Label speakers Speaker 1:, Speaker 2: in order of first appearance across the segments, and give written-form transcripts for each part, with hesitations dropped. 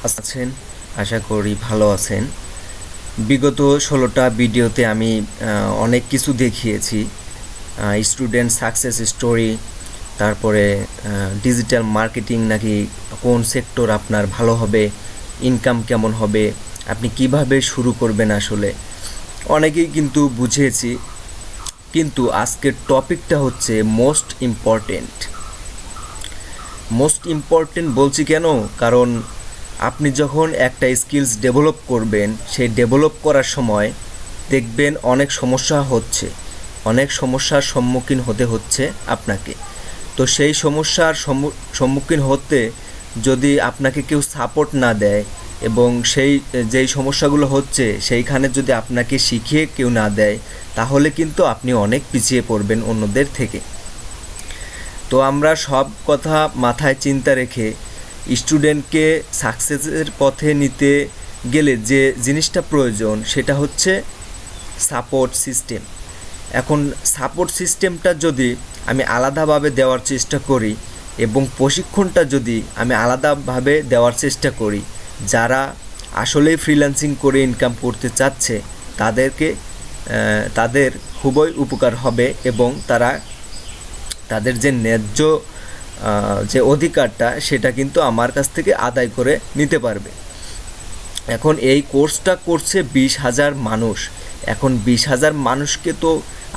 Speaker 1: আছেন, আশা করি ভালো আছেন। বিগত 16টা ভিডিওতে আমি অনেক কিছু দেখিয়েছি। স্টুডেন্ট সাকসেস স্টোরি, তারপরে ডিজিটাল মার্কেটিং নাকি কোন সেক্টর আপনার ভালো হবে, ইনকাম কেমন হবে, আপনি কিভাবে শুরু করবেন। আসলে অনেকেই কিন্তু বুঝিয়েছি, কিন্তু আজকের টপিকটা হচ্ছে মোস্ট ইম্পর্টেন্ট বলছি কেন? কারণ আপনি যখন একটা স্কিলস ডেভেলপ করবেন, সেই ডেভেলপ করার সময় দেখবেন অনেক সমস্যার সম্মুখীন হতে হচ্ছে আপনাকে। তো সেই সমস্যার সম্মুখীন হতে যদি আপনাকে কেউ সাপোর্ট না দেয় এবং যেই সমস্যাগুলো হচ্ছে সেইখানে যদি আপনাকে শিখিয়ে কেউ না দেয়, তাহলে কিন্তু আপনি অনেক পিছিয়ে পড়বেন অন্যদের থেকে। তো আমরা সব কথা মাথায় চিন্তা রেখে স্টুডেন্টকে সাকসেসের পথে নিতে গেলে যে জিনিসটা প্রয়োজন সেটা হচ্ছে সাপোর্ট সিস্টেম। এখন সাপোর্ট সিস্টেমটা যদি আমি আলাদাভাবে দেওয়ার চেষ্টা করি এবং প্রশিক্ষণটা যদি আমি আলাদাভাবে দেওয়ার চেষ্টা করি, যারা আসলেই ফ্রিল্যান্সিং করে ইনকাম করতে চাচ্ছে তাদের খুবই উপকার হবে এবং তাদের যে ন্যায্য যে অধিকারটা সেটা কিন্তু আমার কাছ থেকে আদায় করে নিতে পারবে। এখন এই কোর্সটা করছে 20,000 মানুষ। এখন 20,000 মানুষকে তো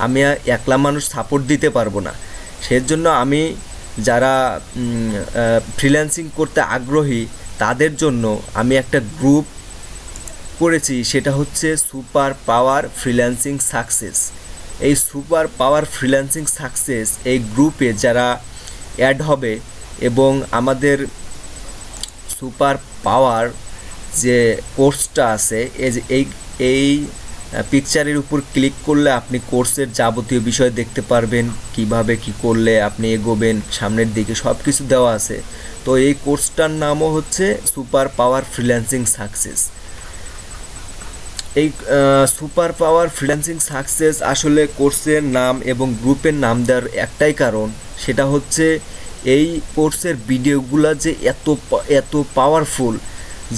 Speaker 1: আমি একলা মানুষ সাপোর্ট দিতে পারবো না। সেজন্য আমি যারা ফ্রিল্যান্সিং করতে আগ্রহী তাদের জন্য আমি একটা গ্রুপ করেছি, সেটা হচ্ছে সুপার পাওয়ার ফ্রিল্যান্সিং সাকসেস। এই সুপার পাওয়ার ফ্রিল্যান্সিং সাকসেস এই গ্রুপে যারা অ্যাড হবে এবং আমাদের সুপার পাওয়ার যে কোর্সটা আছে এই পিকচারের উপর ক্লিক করলে আপনি কোর্সের যাবতীয় বিষয় দেখতে পারবেন, কিভাবে কি করলে আপনি এগোবেন সামনের দিকে সব কিছু দেওয়া আছে। তো এই কোর্সটার নামও হচ্ছে সুপার পাওয়ার ফ্রিল্যান্সিং সাকসেস। এই সুপার পাওয়ার ফ্রিল্যান্সিং সাকসেস আসলে কোর্সের নাম এবং গ্রুপের নাম দেওয়ার একটাই কারণ, সেটা হচ্ছে এই কোর্সের ভিডিওগুলো যে এত পাওয়ারফুল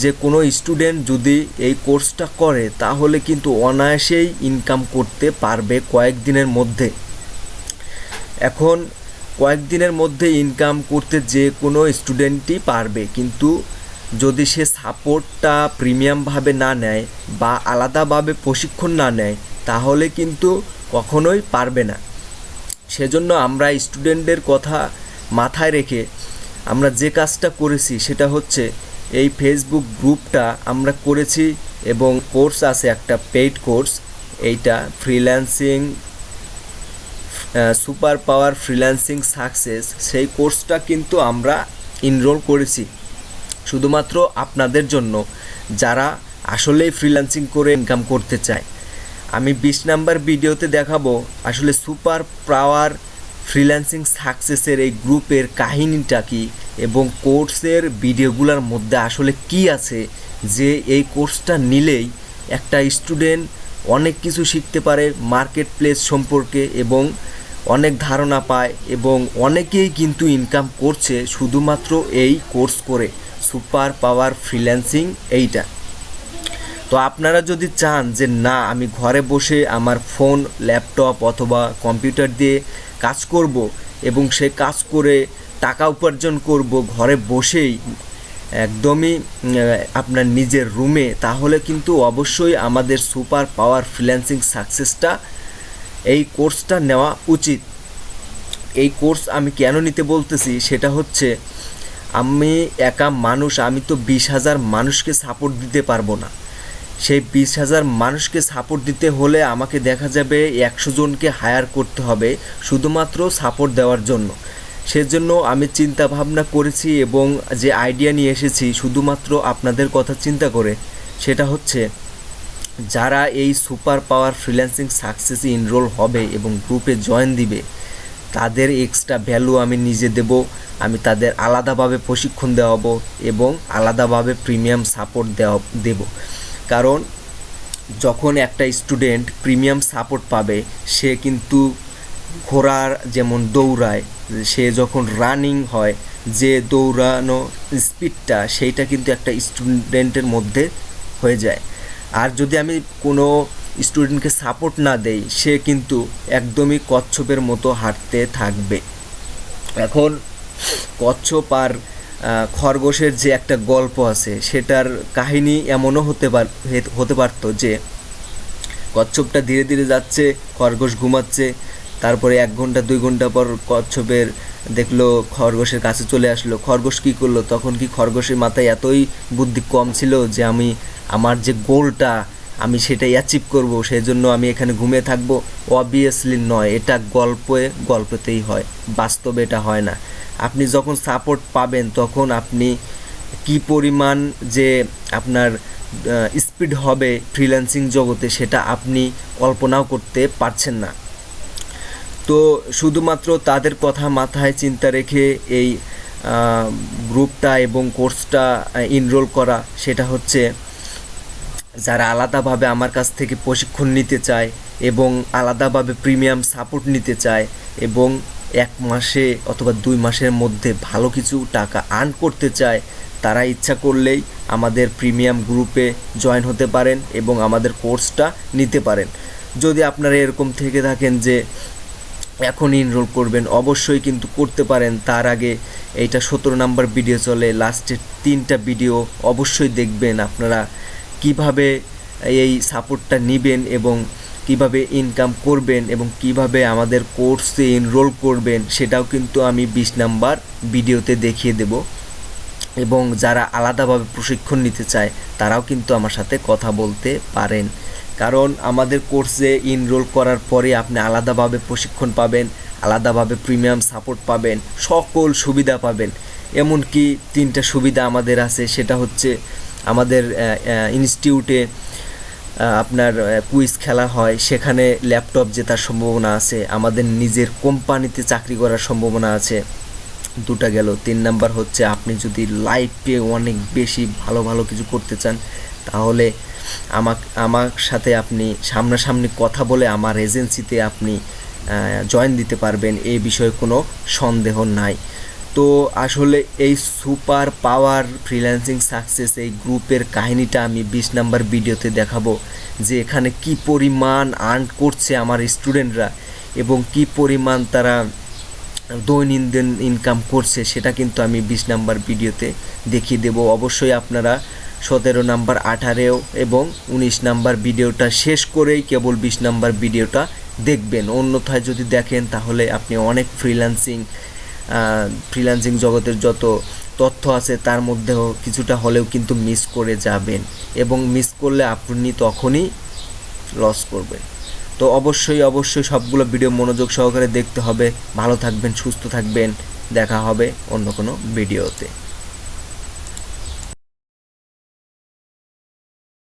Speaker 1: যে কোনো স্টুডেন্ট যদি এই কোর্সটা করে তাহলে কিন্তু অনায়াসেই ইনকাম করতে পারবে কয়েকদিনের মধ্যে। এখন কয়েকদিনের মধ্যে ইনকাম করতে যে কোনো স্টুডেন্টই পারবে, কিন্তু যদি সে সাপোর্টটা প্রিমিয়ামভাবে না নেয় বা আলাদাভাবে প্রশিক্ষণ না নেয় তাহলে কিন্তু কখনোই পারবে না। সেজন্য আমরা স্টুডেন্টদের কথা মাথায় রেখে আমরা যে কাজটা করেছি সেটা হচ্ছে এই ফেসবুক গ্রুপটা আমরা করেছি এবং কোর্স আছে একটা পেইড কোর্স, এইটা freelancing super power freelancing success. সেই কোর্সটা কিন্তু আমরা এনরোল করেছি শুধুমাত্র আপনাদের জন্য যারা আসলেই ফ্রিল্যান্সিং করে ইনকাম করতে চায়। আমি 20 নাম্বার ভিডিওতে দেখাবো আসলে সুপার পাওয়ার ফ্রিল্যান্সিং সাকসেসের এই গ্রুপের কাহিনীটা কি এবং কোর্সের ভিডিওগুলোর মধ্যে আসলে কি আছে, যে এই কোর্সটা নিলেই একটা স্টুডেন্ট অনেক কিছু শিখতে পারে মার্কেট প্লেস সম্পর্কে এবং অনেক ধারণা পায় এবং অনেকেই কিন্তু ইনকাম করছে শুধুমাত্র এই কোর্স করে, সুপার পাওয়ার ফ্রিল্যান্সিং এইটা। তো আপনারা যদি চান যে না আমি ঘরে বসে আমার ফোন, ল্যাপটপ অথবা কম্পিউটার দিয়ে কাজ করব এবং সে কাজ করে টাকা উপার্জন করব ঘরে বসেই একদমই আপনার নিজের রুমে, তাহলে কিন্তু অবশ্যই আমাদের সুপার পাওয়ার ফ্রিল্যান্সিং সাকসেসটা এই কোর্সটা নেওয়া উচিত। এই কোর্স আমি কেন নিতে বলতেছি সেটা হচ্ছে আমি একা মানুষ, আমি তো 20,000 মানুষকে সাপোর্ট দিতে পারবো না। সেই 20,000 মানুষকে সাপোর্ট দিতে হলে আমাকে দেখা যাবে 100 জনকে হায়ার করতে হবে শুধুমাত্র সাপোর্ট দেওয়ার জন্য। সেজন্য আমি চিন্তা ভাবনা করেছি এবং যে আইডিয়া নিয়ে এসেছি শুধুমাত্র আপনাদের কথা চিন্তা করে, সেটা হচ্ছে যারা এই সুপার পাওয়ার ফ্রিল্যান্সিং সাকসেসে এনরোল হবে এবং গ্রুপে জয়েন দিবে তাদের এক্সট্রা ভ্যালু আমি নিজে দেব। আমি তাদের আলাদাভাবে প্রশিক্ষণ দেওয়াবো এবং আলাদাভাবে প্রিমিয়াম সাপোর্ট দেব। কারণ যখন একটা স্টুডেন্ট প্রিমিয়াম সাপোর্ট পাবে সে কিন্তু ঘোড়ার যেমন দৌড়ায়, সে যখন রানিং হয় যে দৌড়ানো স্পিডটা সেইটা কিন্তু একটা স্টুডেন্টের মধ্যে হয়ে যায়। আর যদি আমি কোনো স্টুডেন্টকে সাপোর্ট না দেই, সে কিন্তু একদমই কচ্ছপের মতো হাঁটতে থাকবে। এখন কচ্ছপ আর খরগোশের যে একটা গল্প আছে, সেটার কাহিনী এমনও হতে পারতো যে কচ্ছপটা ধীরে ধীরে যাচ্ছে, খরগোশ ঘুমাচ্ছে, তারপরে 1 ঘন্টা 2 ঘন্টা পর কচ্ছপের দেখলো খরগোশের কাছে চলে আসলো। খরগোশ কী করলো? তখন কি খরগোশের মাথায় এতই বুদ্ধি কম ছিল যে আমার যে গোলটা আমি সেটাই অ্যাচিভ করব, সেই জন্য আমি এখানে ঘুমিয়ে থাকবো? অবভিয়াসলি নয়, এটা গল্পতেই হয়, বাস্তবে এটা হয় না। আপনি যখন সাপোর্ট পাবেন তখন আপনি কি পরিমাণ যে আপনার স্পিড হবে ফ্রিল্যান্সিং জগতে, সেটা আপনি কল্পনাও করতে পারছেন না। তো শুধুমাত্র তাদের কথা মাথায় চিন্তা রেখে এই গ্রুপটা এবং কোর্সটা এনরোল করা, সেটা হচ্ছে যারা আলাদাভাবে আমার কাছ থেকে প্রশিক্ষণ নিতে চায় এবং আলাদাভাবে প্রিমিয়াম সাপোর্ট নিতে চায় এবং 1 মাসে অথবা 2 মাসের মধ্যে ভালো কিছু টাকা আর্ন করতে চায়, তারা ইচ্ছা করলেই আমাদের প্রিমিয়াম গ্রুপে জয়েন হতে পারেন এবং আমাদের কোর্সটা নিতে পারেন। যদি আপনারা এরকম থেকে থাকেন যে এখন এনরোল করবেন, অবশ্যই কিন্তু করতে পারেন। তার আগে এইটা 17 নাম্বার ভিডিও চলে, লাস্টের 3টা ভিডিও অবশ্যই দেখবেন আপনারা কিভাবে এই সাপোর্টটা নেবেন এবং কিভাবে ইনকাম করবেন এবং কিভাবে আমাদের কোর্সে এনরোল করবেন, সেটাও কিন্তু আমি 20 নাম্বার ভিডিওতে দেখিয়ে দেব। এবং যারা আলাদাভাবে প্রশিক্ষণ নিতে চায় তারাও কিন্তু আমার সাথে কথা বলতে পারেন, কারণ আমাদের কোর্সে এনরোল করার পরে আপনি আলাদাভাবে প্রশিক্ষণ পাবেন, আলাদাভাবে প্রিমিয়াম সাপোর্ট পাবেন, সকল সুবিধা পাবেন। এমনকি 3টা সুবিধা আমাদের আছে, সেটা হচ্ছে আমাদের ইনস্টিটিউটে আপনার কুইজ খেলা হয়, সেখানে ল্যাপটপ জেতার সম্ভাবনা আছে। আমাদের নিজের কোম্পানিতে চাকরি করার সম্ভাবনা আছে। 2টা গেল। 3 নাম্বার হচ্ছে আপনি যদি লাইফে অনেক বেশি ভালো ভালো কিছু করতে চান, তাহলে আমার সাথে আপনি সামনাসামনি কথা বলে আমার এজেন্সিতে আপনি জয়েন দিতে পারবেন, এই বিষয়ে কোনো সন্দেহ নাই। তো আসলে এই সুপার পাওয়ার ফ্রিল্যান্সিং সাকসেস এই গ্রুপের কাহিনীটা আমি 20 নাম্বার ভিডিওতে দেখাবো, যে এখানে কি পরিমাণ আর্ন করছে আমার স্টুডেন্টরা এবং কি পরিমাণ তারা দৈনন্দিন ইনকাম করছে, সেটা কিন্তু আমি 20 নাম্বার ভিডিওতে দেখিয়ে দেব। অবশ্যই আপনারা 17 নাম্বার, 18 এবং 19 নাম্বার ভিডিওটা শেষ করেই কেবল 20 নাম্বার ভিডিওটা দেখবেন। অন্যথায় যদি দেখেন তাহলে আপনি অনেক ফ্রিল্যান্সিং জগতের যত তথ্য আছে তার মধ্যেও কিছুটা হলেও কিন্তু মিস করে যাবেন, এবং মিস করলে আপনি তখনই লস করবেন। তো অবশ্যই সবগুলো ভিডিও মনোযোগ সহকারে দেখতে হবে। ভালো থাকবেন, সুস্থ থাকবেন, দেখা হবে অন্য কোনো ভিডিওতে।